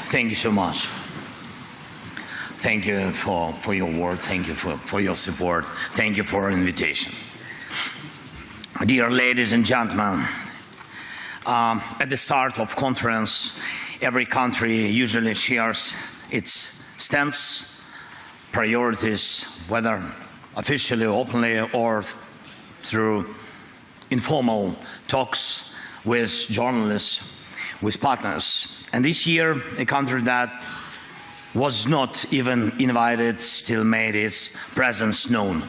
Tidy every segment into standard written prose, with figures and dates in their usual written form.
Thank you so much. Thank you for your word. Thank you for your support. Thank you for your invitation. Dear ladies and gentlemen, at the start of conference, every country usually shares its stance, priorities, whether officially, openly, or through informal talks with journalists, with partners. And this year, a country that was not even invited still made its presence known.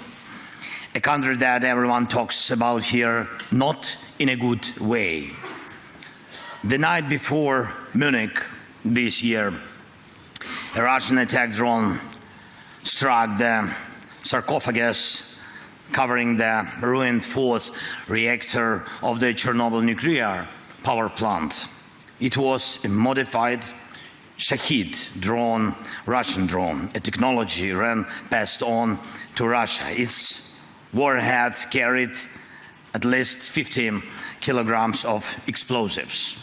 A country that everyone talks about here, not in a good way. The night before Munich this year, a Russian attack drone struck the sarcophagus covering the ruined fourth reactor of the Chernobyl nuclear power plant. It was a modified Shahid drone, Russian drone, a technology passed on to Russia. Its warhead carried at least 50 kilograms of explosives.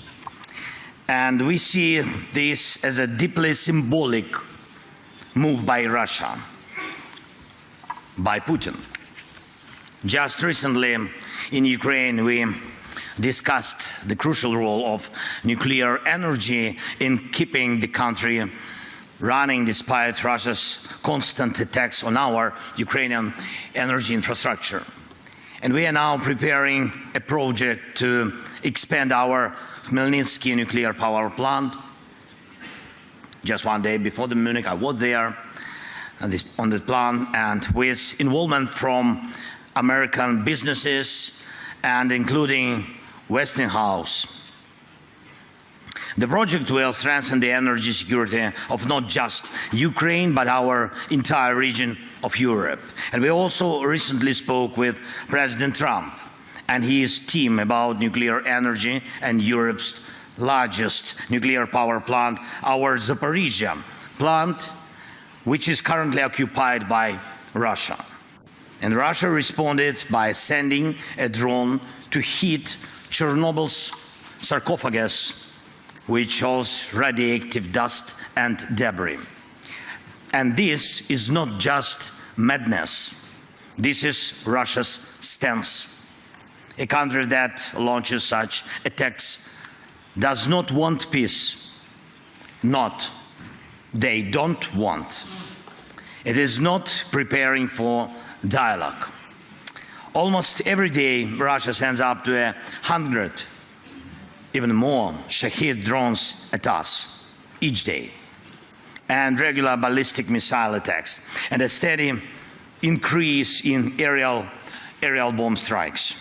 And we see this as a deeply symbolic move by Russia, by Putin. Just recently in Ukraine, we discussed the crucial role of nuclear energy in keeping the country running despite Russia's constant attacks on our Ukrainian energy infrastructure. And we are now preparing a project to expand our Khmelnytsky nuclear power plant. Just one day before the Munich, I was there on the plan, and with involvement from American businesses and including Westinghouse. The project will strengthen the energy security of not just Ukraine, but our entire region of Europe. And we also recently spoke with President Trump and his team about nuclear energy and Europe's largest nuclear power plant, our Zaporizhzhia plant, which is currently occupied by Russia. And Russia responded by sending a drone to hit Chernobyl's sarcophagus, which shows radioactive dust and debris. And this is not just madness. This is Russia's stance. A country that launches such attacks does not want peace. They don't want. It is not preparing for dialogue. Almost every day, Russia sends up to 100, even more, Shahid drones at us each day, and regular ballistic missile attacks, and a steady increase in aerial bomb strikes.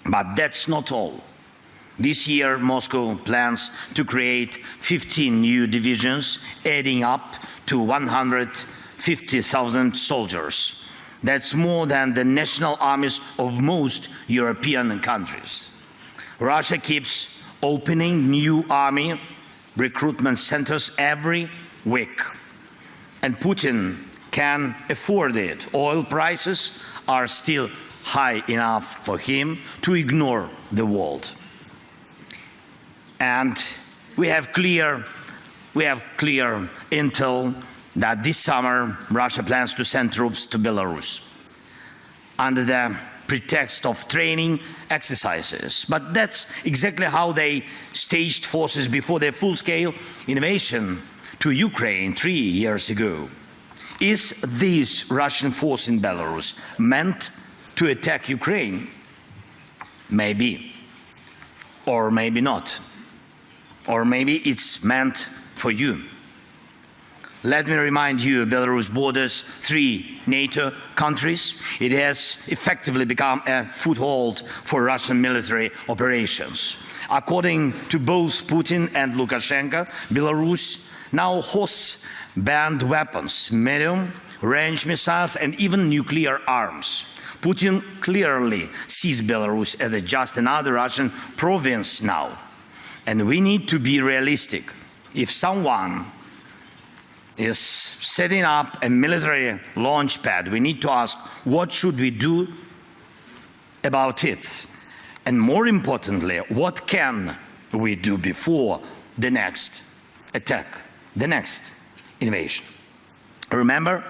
But that's not all. This year, Moscow plans to create 15 new divisions, adding up to 150,000 soldiers. That's more than the national armies of most European countries. Russia keeps opening new army recruitment centers every week. And Putin can afford it. Oil prices are still high enough for him to ignore the world. And we have clear intel that this summer Russia plans to send troops to Belarus under the pretext of training exercises. But that's exactly how they staged forces before their full-scale invasion to Ukraine 3 years ago. Is this Russian force in Belarus meant to attack Ukraine? Maybe. Or maybe not. Or maybe it's meant for you. Let me remind you, Belarus borders 3 NATO countries. It has effectively become a foothold for Russian military operations. According to both Putin and Lukashenko, Belarus now hosts banned weapons, medium-range missiles, and even nuclear arms. Putin clearly sees Belarus as just another Russian province now. And we need to be realistic. If someone is setting up a military launch pad, we need to ask, what should we do about it? And more importantly, what can we do before the next attack? the next invasion. Remember,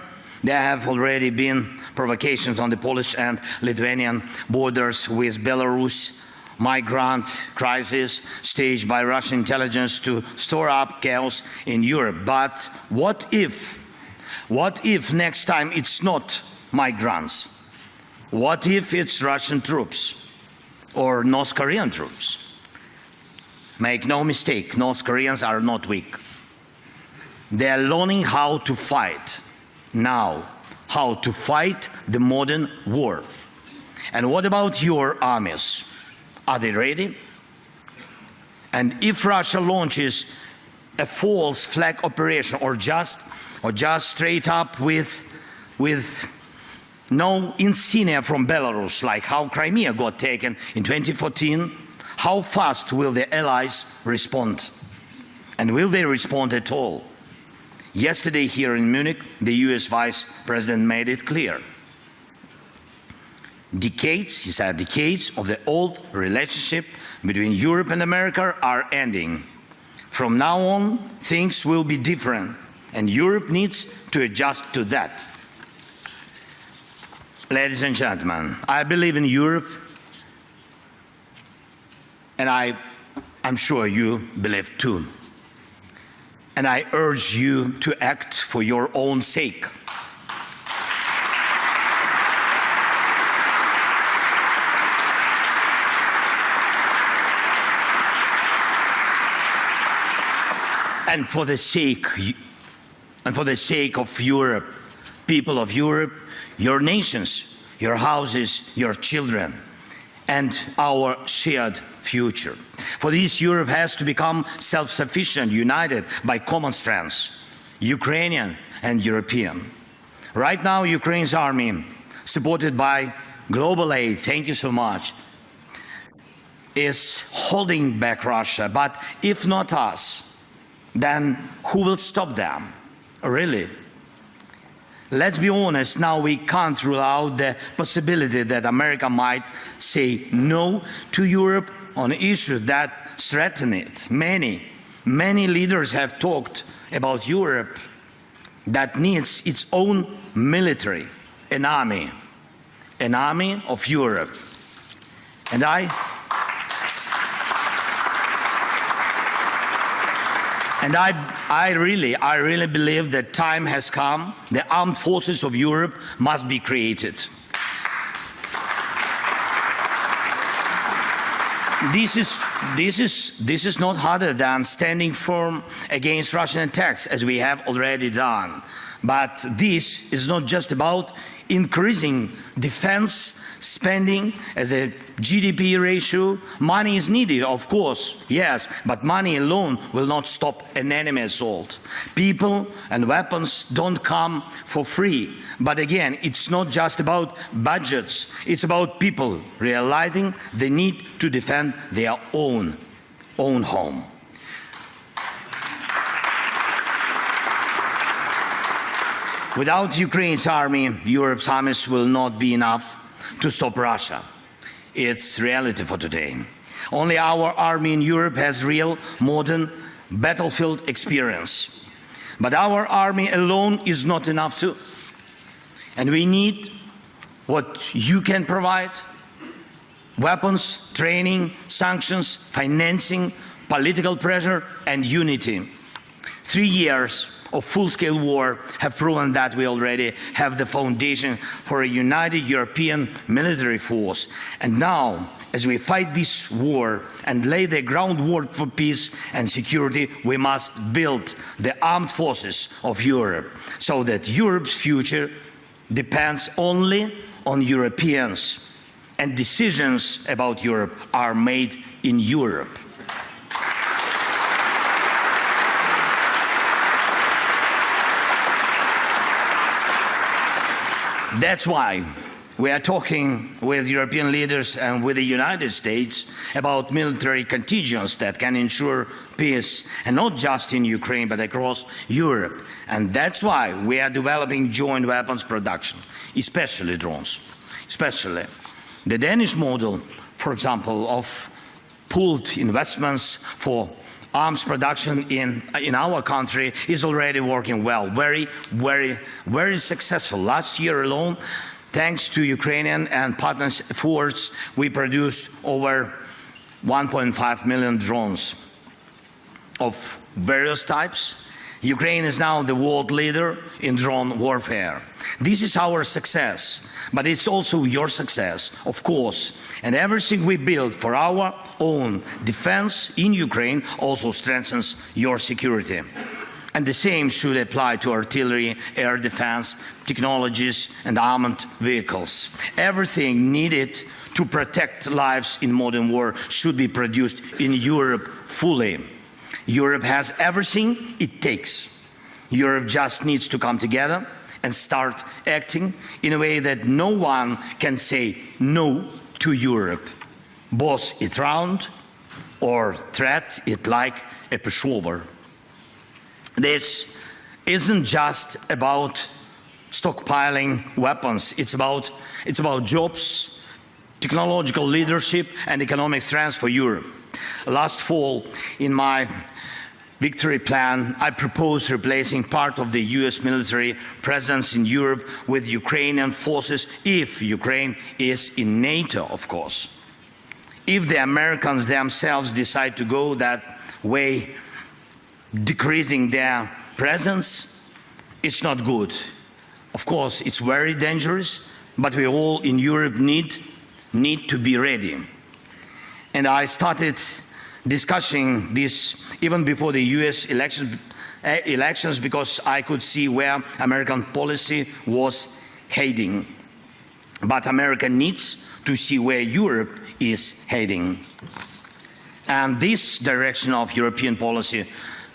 there have already been provocations on the Polish and Lithuanian borders with Belarus, migrant crisis staged by Russian intelligence to store up chaos in Europe. But what if next time it's not migrants? What if it's Russian troops or North Korean troops? Make no mistake, North Koreans are not weak. They are learning how to fight now, how to fight the modern war. And what about your armies? Are they ready? And if Russia launches a false flag operation or just straight up with no insignia from Belarus, like how Crimea got taken in 2014, how fast will the allies respond? And will they respond at all? Yesterday here in Munich, the US Vice President made it clear. Decades, he said, decades of the old relationship between Europe and America are ending. From now on, things will be different, and Europe needs to adjust to that. Ladies and gentlemen, I believe in Europe, and I'm sure you believe too. And I urge you to act for your own sake. And for the sake of Europe, people of Europe, your nations, your houses, your children, and our shared future. For this, Europe has to become self-sufficient, united by common strengths, Ukrainian and European. Right now, Ukraine's army, supported by global aid, thank you so much, is holding back Russia. But if not us, then who will stop them? Really? Let's be honest, now we can't rule out the possibility that America might say no to Europe on issues that threaten it. Many leaders have talked about Europe that needs its own military, an army of Europe. And I really believe that time has come. The armed forces of Europe must be created. This is not harder than standing firm against Russian attacks, as we have already done. But this is not just about increasing defense spending as a GDP ratio. Money is needed, of course, yes, but money alone will not stop an enemy assault. People and weapons don't come for free. But again, it's not just about budgets, it's about people realizing the need to defend their own home. Without Ukraine's army, Europe's armies will not be enough to stop Russia. It's reality for today. Only our army in Europe has real modern battlefield experience. But our army alone is not enough too. And we need what you can provide: weapons, training, sanctions, financing, political pressure, and unity. 3 years of full-scale war have proven that we already have the foundation for a united European military force. And now, as we fight this war and lay the groundwork for peace and security, we must build the armed forces of Europe so that Europe's future depends only on Europeans, and decisions about Europe are made in Europe. That's why we are talking with European leaders and with the United States about military contingents that can ensure peace, and not just in Ukraine, but across Europe. And that's why we are developing joint weapons production, especially drones. Especially the Danish model, for example, of pooled investments for arms production in our country is already working well, very successful. Last year alone, thanks to Ukrainian and partners' efforts, we produced over 1.5 million drones of various types. Ukraine is now the world leader in drone warfare. This is our success, but it's also your success, of course. And everything we build for our own defense in Ukraine also strengthens your security. And the same should apply to artillery, air defense, technologies, and armored vehicles. Everything needed to protect lives in modern war should be produced in Europe fully. Europe has everything it takes. Europe just needs to come together and start acting in a way that no one can say no to Europe. Boss it round or threat it like a pushover. This isn't just about stockpiling weapons. It's about jobs, technological leadership, and economic strength for Europe. Last fall, in my victory plan, I proposed replacing part of the US military presence in Europe with Ukrainian forces if Ukraine is in NATO, of course. If the Americans themselves decide to go that way, decreasing their presence, it's not good. Of course, it's very dangerous, but we all in Europe need to be ready. And I started discussing this even before the US elections because I could see where American policy was heading. But America needs to see where Europe is heading. And this direction of European policy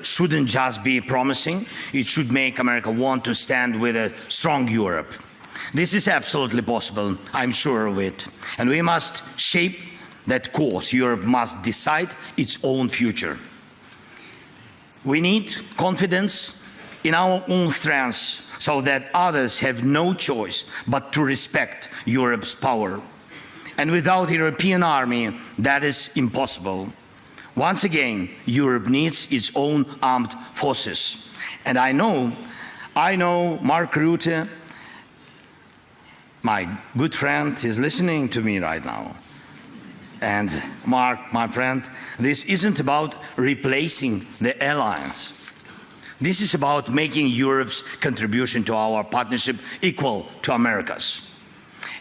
shouldn't just be promising, it should make America want to stand with a strong Europe. This is absolutely possible, I'm sure of it. And we must shape that course. Europe must decide its own future. We need confidence in our own strengths so that others have no choice but to respect Europe's power. And without a European army, that is impossible. Once again, Europe needs its own armed forces. And I know Mark Rutte, my good friend, is listening to me right now. And Mark, my friend, this isn't about replacing the alliance. This is about making Europe's contribution to our partnership equal to America's.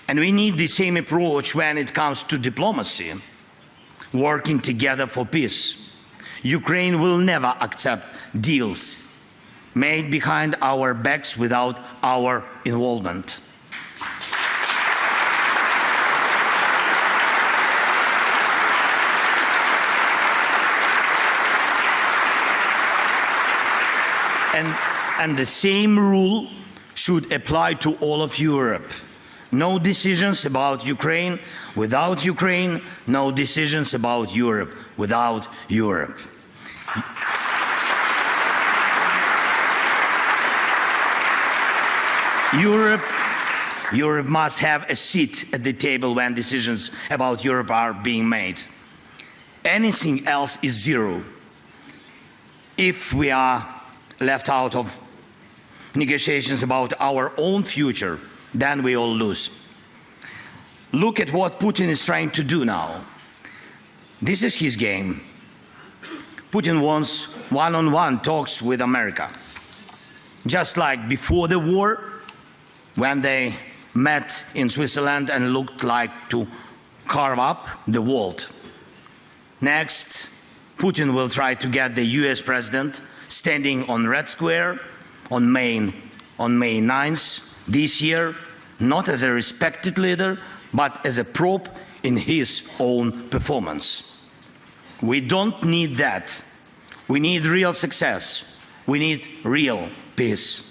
And we need the same approach when it comes to diplomacy, working together for peace. Ukraine will never accept deals made behind our backs without our involvement. And the same rule should apply to all of Europe. No decisions about Ukraine without Ukraine, no decisions about Europe without Europe. Europe must have a seat at the table when decisions about Europe are being made. Anything else is zero. If we are left out of negotiations about our own future, then we all lose. Look at what Putin is trying to do now. This is his game. Putin wants one-on-one talks with America. Just like before the war, when they met in Switzerland and looked like to carve up the world. Next, Putin will try to get the US president standing on Red Square on May 9th this year, not as a respected leader, but as a prop in his own performance. We don't need that. We need real success. We need real peace.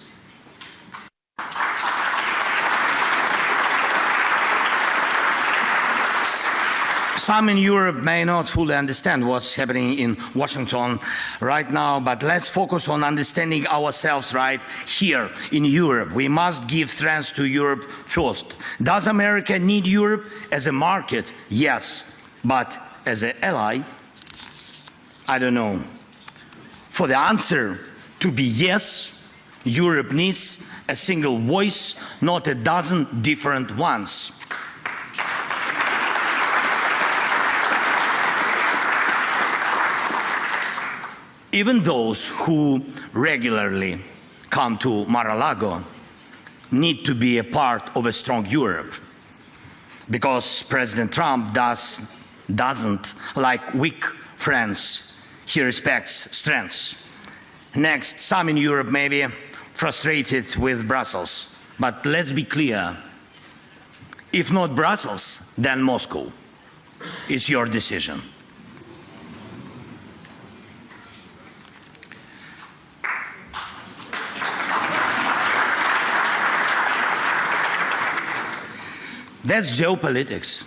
Some in Europe may not fully understand what's happening in Washington right now, but let's focus on understanding ourselves right here in Europe. We must give strength to Europe first. Does America need Europe as a market? Yes, but as an ally? I don't know. For the answer to be yes, Europe needs a single voice, not a dozen different ones. Even those who regularly come to Mar-a-Lago need to be a part of a strong Europe, because President Trump doesn't like weak friends. He respects strengths. Next, some in Europe may be frustrated with Brussels, but let's be clear. If not Brussels, then Moscow. It's your decision. That's geopolitics.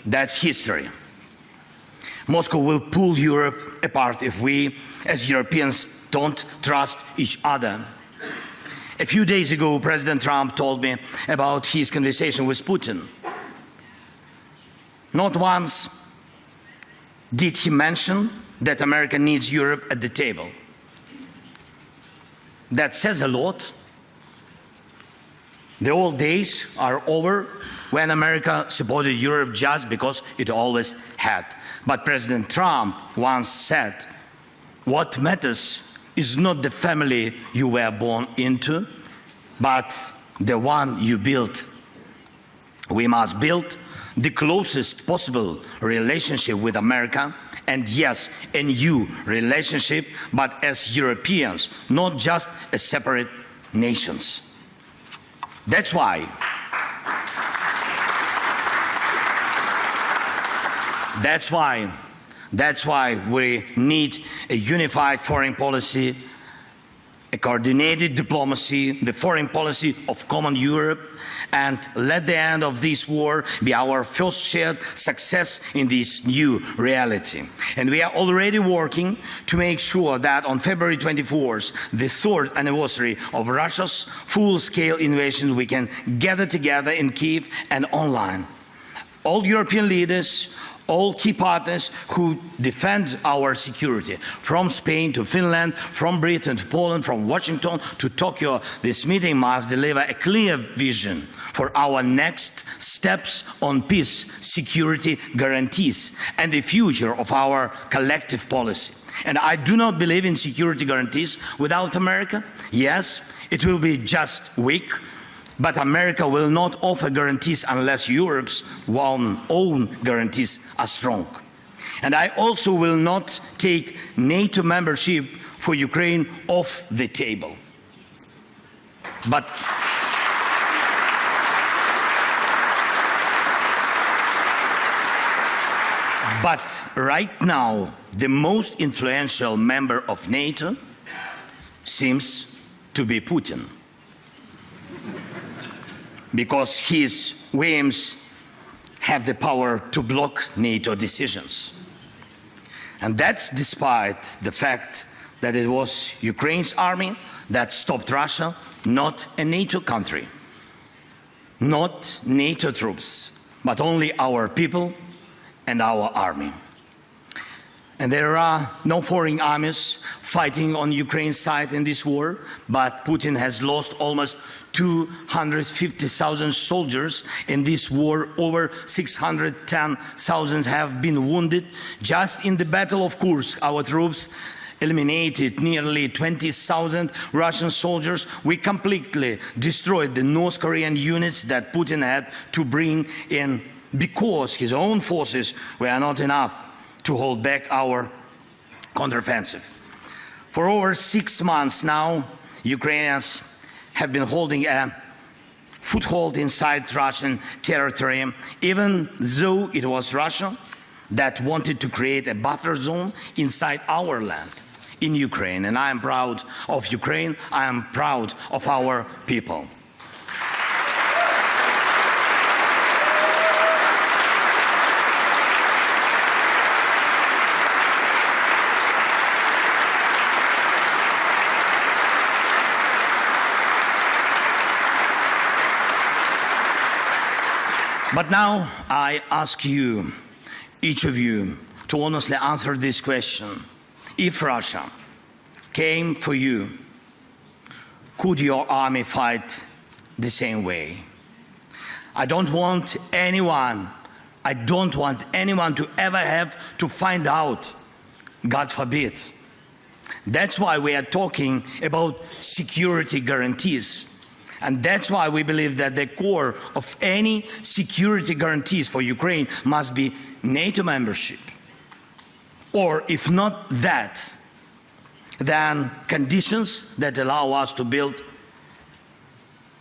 That's history. Moscow will pull Europe apart if we, as Europeans, don't trust each other. A few days ago, President Trump told me about his conversation with Putin. Not once did he mention that America needs Europe at the table. That says a lot. The old days are over when America supported Europe just because it always had. But President Trump once said, what matters is not the family you were born into, but the one you built. We must build the closest possible relationship with America, and yes, a new relationship, but as Europeans, not just as separate nations. That's why we need a unified foreign policy, a coordinated diplomacy, the foreign policy of common Europe, and let the end of this war be our first shared success in this new reality. And we are already working to make sure that on February 24th, the third anniversary of Russia's full-scale invasion, we can gather together in Kyiv and online. All European leaders, all key partners who defend our security, from Spain to Finland, from Britain to Poland, from Washington to Tokyo, this meeting must deliver a clear vision for our next steps on peace, security guarantees, and the future of our collective policy. And I do not believe in security guarantees without America. Yes, it will be just weak, but America will not offer guarantees unless Europe's own guarantees are strong. And I also will not take NATO membership for Ukraine off the table. But right now, the most influential member of NATO seems to be Putin, because his whims have the power to block NATO decisions. And that's despite the fact that it was Ukraine's army that stopped Russia, not a NATO country, not NATO troops, but only our people and our army. And there are no foreign armies fighting on Ukraine's side in this war, but Putin has lost almost 250,000 soldiers in this war. Over 610,000 have been wounded. Just in the Battle of Kursk, our troops eliminated nearly 20,000 Russian soldiers. We completely destroyed the North Korean units that Putin had to bring in because his own forces were not enough to hold back our counteroffensive. For over 6 months now, Ukrainians have been holding a foothold inside Russian territory, even though it was Russia that wanted to create a buffer zone inside our land, in Ukraine. And I am proud of Ukraine. I am proud of our people. But now I ask you, each of you, to honestly answer this question. If Russia came for you, could your army fight the same way? I don't want anyone to ever have to find out, God forbid. That's why we are talking about security guarantees. And that's why we believe that the core of any security guarantees for Ukraine must be NATO membership. Or if not that, then conditions that allow us to build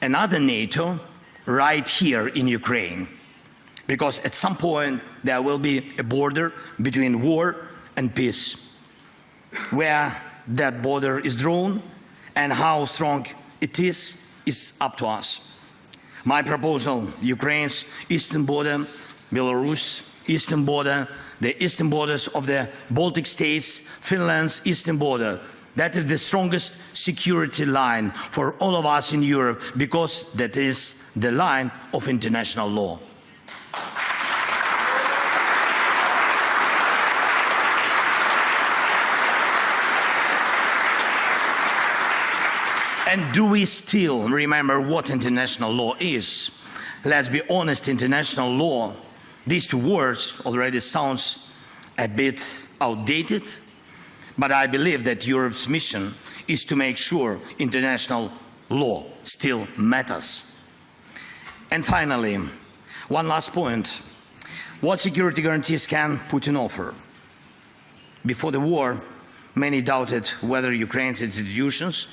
another NATO right here in Ukraine. Because at some point there will be a border between war and peace. Where that border is drawn and how strong it is up to us. My proposal: Ukraine's eastern border, Belarus eastern border, the eastern borders of the Baltic states, Finland's eastern border. That is the strongest security line for all of us in Europe, because that is the line of international law. And do we still remember what international law is? Let's be honest, international law, these two words already sounds a bit outdated, but I believe that Europe's mission is to make sure international law still matters. And finally, one last point. What security guarantees can Putin offer? Before the war, many doubted whether Ukraine's institutions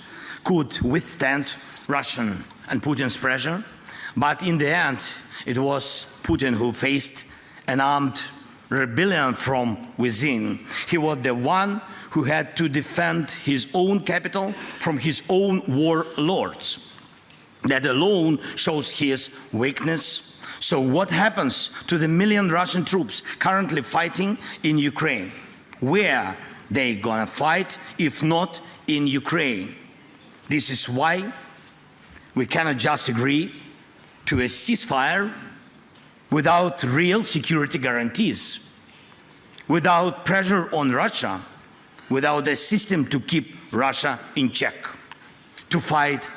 could withstand Russian and Putin's pressure, but in the end, it was Putin who faced an armed rebellion from within. He was the one who had to defend his own capital from his own warlords. That alone shows his weakness. So what happens to the million Russian troops currently fighting in Ukraine? Where they gonna fight if not in Ukraine? This is why we cannot just agree to a ceasefire without real security guarantees, without pressure on Russia, without a system to keep Russia in check. To fight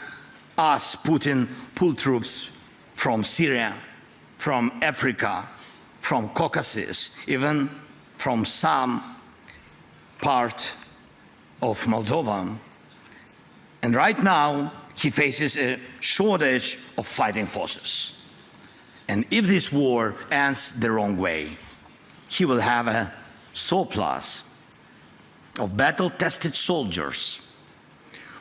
us, Putin pulled troops from Syria, from Africa, from Caucasus, even from some part of Moldova. And right now, he faces a shortage of fighting forces. And if this war ends the wrong way, he will have a surplus of battle-tested soldiers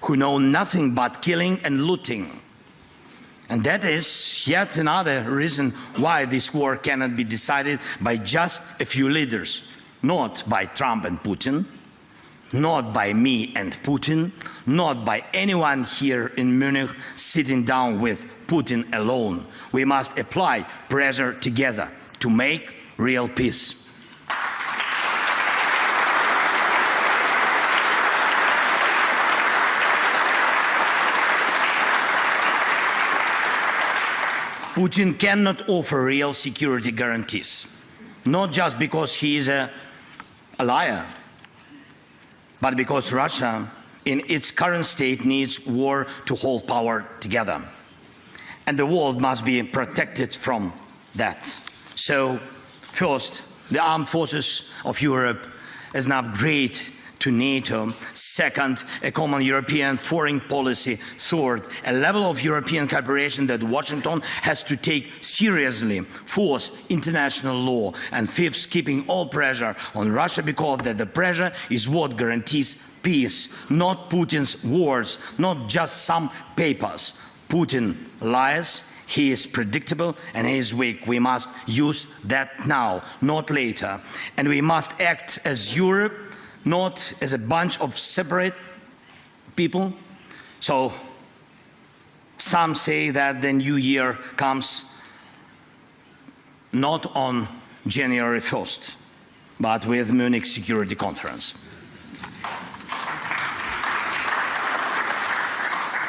who know nothing but killing and looting. And that is yet another reason why this war cannot be decided by just a few leaders, not by Trump and Putin, not by me and Putin, not by anyone here in Munich sitting down with Putin alone. We must apply pressure together to make real peace. Putin cannot offer real security guarantees, not just because he is a liar, but because Russia, in its current state, needs war to hold power together. And the world must be protected from that. So, first, the armed forces of Europe as an upgrade to NATO. Second, a common European foreign policy. Third, a level of European cooperation that Washington has to take seriously. Fourth, international law. And fifth, keeping all pressure on Russia, because that the pressure is what guarantees peace, not Putin's words, not just some papers. Putin lies, he is predictable, and he is weak. We must use that now, not later. And we must act as Europe, not as a bunch of separate people. So some say that the new year comes not on January 1st, but with Munich Security Conference.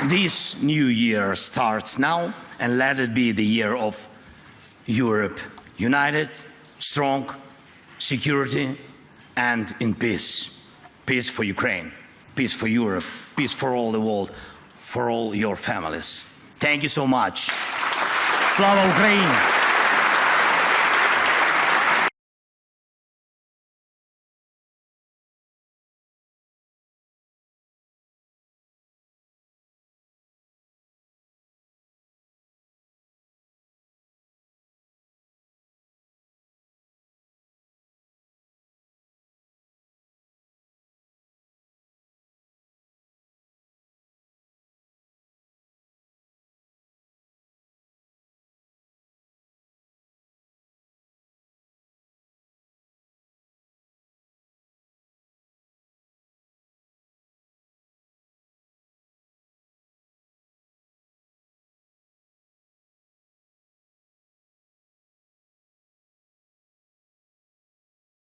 This new year starts now, and let it be the year of Europe, united, strong, security, and in peace. Peace for Ukraine, peace for Europe, peace for all the world, for all your families. Thank you so much. Slava Ukraini!